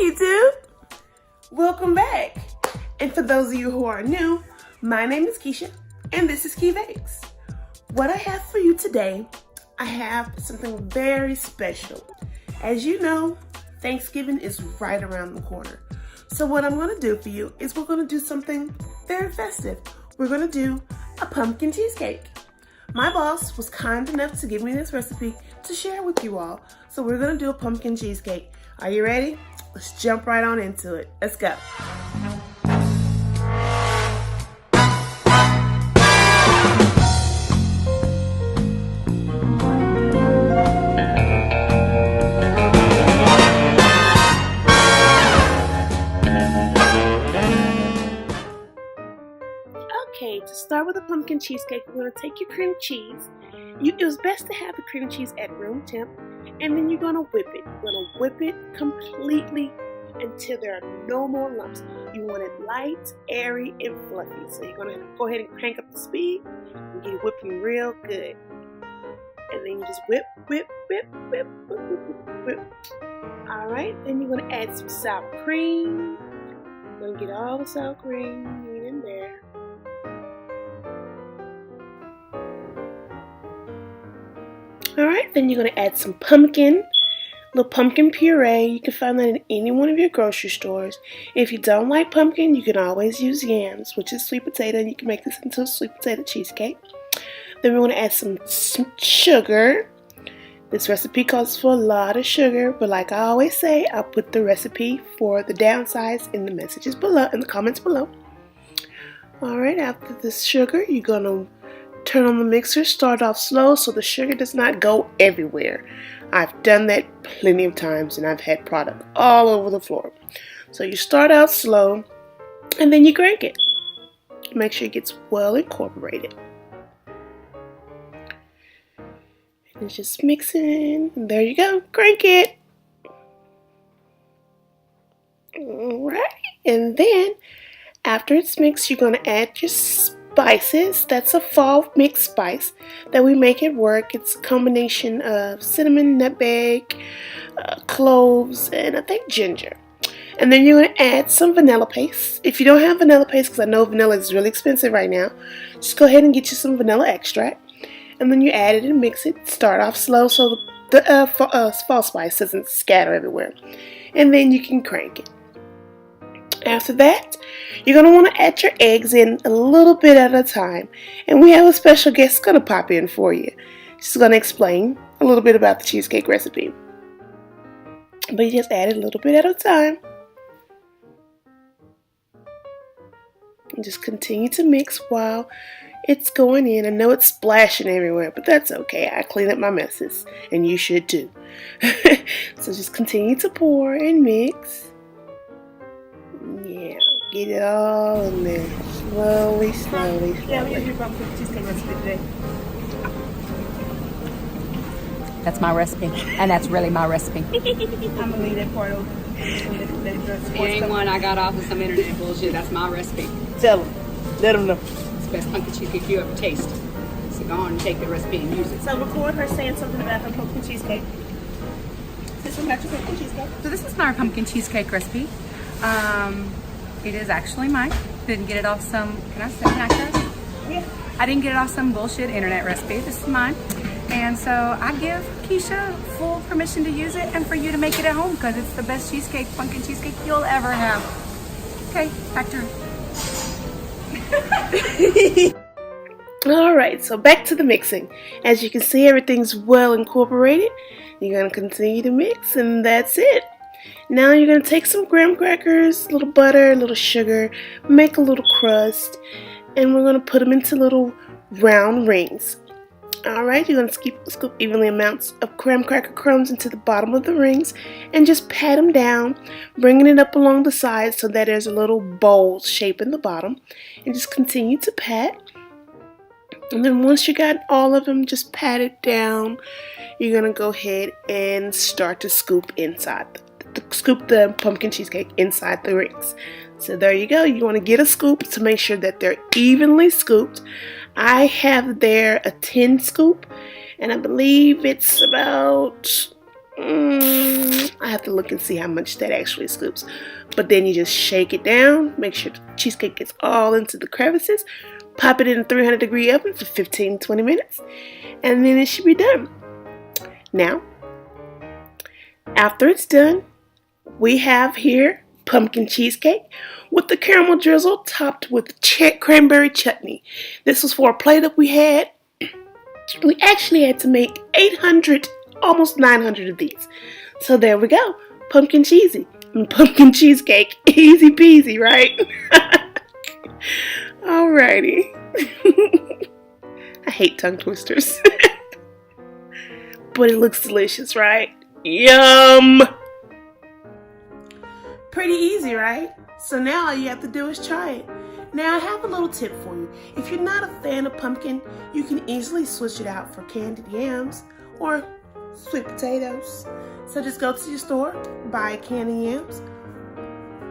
YouTube! Welcome back. And for those of you who are new, my name is Keisha and this is Key Bakes. What I have for you today, I have something very special. As you know, Thanksgiving is right around the corner. So what I'm going to do for you is we're going to do something very festive. We're going to do a pumpkin cheesecake. My boss was kind enough to give me this recipe to share with you all. So we're going to do a pumpkin cheesecake. Are you ready? Let's jump right on into it. Let's go. Okay, to start with a pumpkin cheesecake, you're going to take your cream cheese. It was best to have the cream cheese at room temp, and then you're going to whip it. You're going to whip it completely until there are no more lumps. You want it light, airy, and fluffy. So you're going to go ahead and crank up the speed and get it whipping real good. And then you just whip, whip, whip, whip, whip, whip, whip. Alright, then you're going to add some sour cream. You're going to get all the sour cream in there. Alright, then you're going to add some little pumpkin puree. You can find that in any one of your grocery stores. If you don't like pumpkin, you can always use yams, which is sweet potato, and you can make this into a sweet potato cheesecake. Then we're going to add some sugar. This recipe calls for a lot of sugar, but like I always say, I'll put the recipe for the downsides in the messages below, in the comments below. Alright, after this sugar, you're going to turn on the mixer, start off slow so the sugar does not go everywhere. I've done that plenty of times and I've had product all over the floor. So you start out slow and then you crank it. Make sure it gets well incorporated. And it's just mixing. And there you go. Crank it. Alright. And then after it's mixed, you're going to add your spices. That's a fall mixed spice that we make at work. It's a combination of cinnamon, nutmeg, cloves, and I think ginger. And then you're going to add some vanilla paste. If you don't have vanilla paste, because I know vanilla is really expensive right now, just go ahead and get you some vanilla extract. And then you add it and mix it. Start off slow so the fall spice doesn't scatter everywhere. And then you can crank it. After that, you're going to want to add your eggs in a little bit at a time. And we have a special guest going to pop in for you. She's going to explain a little bit about the cheesecake recipe. But you just add it a little bit at a time. And just continue to mix while it's going in. I know it's splashing everywhere, but that's okay. I clean up my messes. And you should too. So just continue to pour and mix. Yeah, get it all in there. Slowly, slowly, slowly. Yeah, we have your pumpkin cheesecake recipe today. That's my recipe, and that's really my recipe. I'm gonna leave that part over. It ain't one I got off of some internet bullshit. That's my recipe. Tell them. Let them know. It's the best pumpkin cheesecake you ever taste. So go on and take the recipe and use it. So record her saying something about her pumpkin cheesecake. This is about your pumpkin cheesecake. So this is my pumpkin cheesecake recipe. It is actually mine. Didn't get it off some, can I curse? Yeah. I didn't get it off some bullshit internet recipe. This is mine. And so I give Keisha full permission to use it and for you to make it at home because it's the best cheesecake, pumpkin cheesecake you'll ever have. Okay, back to her. Alright, so back to the mixing. As you can see, everything's well incorporated. You're going to continue to mix and that's it. Now you're going to take some graham crackers, a little butter, a little sugar, make a little crust, and we're going to put them into little round rings. Alright, you're going to scoop evenly amounts of graham cracker crumbs into the bottom of the rings and just pat them down, bringing it up along the sides so that there's a little bowl shape in the bottom. And just continue to pat. And then once you got all of them just patted down, you're going to go ahead and start to scoop the pumpkin cheesecake inside the rings. So there you go. You want to get a scoop to make sure that they're evenly scooped. I have there a 10 scoop, and I believe it's about I have to look and see how much that actually scoops. But then you just shake it down. Make sure the cheesecake gets all into the crevices. Pop it in a 300-degree oven for 15-20 minutes. And then it should be done. Now, after it's done, we have here pumpkin cheesecake with the caramel drizzle topped with cranberry chutney. This was for a plate that we had. We actually had to make 800, almost 900 of these. So there we go. Pumpkin pumpkin cheesecake. Easy peasy, right? Alrighty. I hate tongue twisters. But it looks delicious, right? Yum! Pretty easy, right? So now all you have to do is try it. Now I have a little tip for you. If you're not a fan of pumpkin, you can easily switch it out for candied yams or sweet potatoes. So just go to your store, buy candied yams,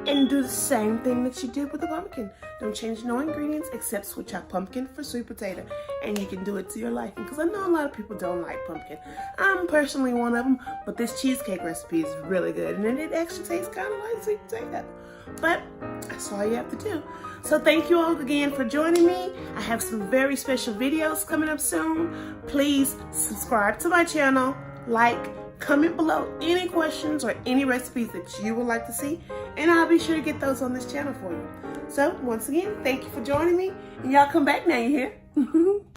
and do the same thing that you did with the pumpkin. Don't change no ingredients except switch out pumpkin for sweet potato, and you can do it to your liking. Because I know a lot of people don't like pumpkin. I'm personally one of them, but this cheesecake recipe is really good, and it actually tastes kind of like sweet potato. But that's all you have to do. So thank you all again for joining me. I have some very special videos coming up soon. Please subscribe to my channel, like, comment below any questions or any recipes that you would like to see, and I'll be sure to get those on this channel for you. So once again, thank you for joining me, and y'all come back now, you hear?